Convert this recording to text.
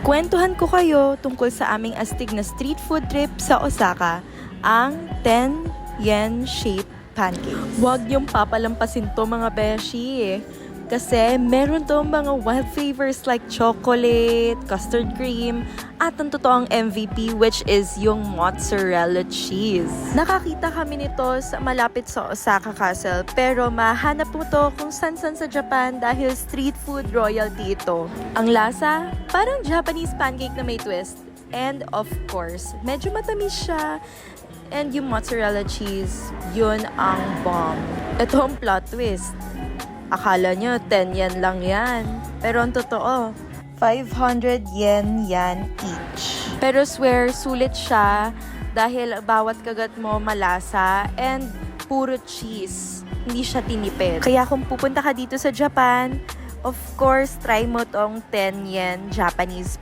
Kwentuhan ko kayo tungkol sa aming astig na street food trip sa Osaka, ang 10 yen shaped pancakes. Huwag niyong papalampasin to mga beshi. Kasi meron to mga wild flavors like chocolate, custard cream, at ang totoong MVP which is yung mozzarella cheese. Nakakita kami nito sa malapit sa Osaka Castle pero mahanap mo to kung san-san sa Japan dahil street food royalty ito. Ang lasa, parang Japanese pancake na may twist. And of course, medyo matamis siya. And yung mozzarella cheese, yun ang bomb. Ito ang plot twist. Akala nyo, 10 yen lang yan. Pero ang totoo, 500 yen yan each. Pero swear, sulit siya dahil bawat kagat mo malasa and puro cheese. Hindi siya tinipid. Kaya kung pupunta ka dito sa Japan, of course, try mo tong 10 yen Japanese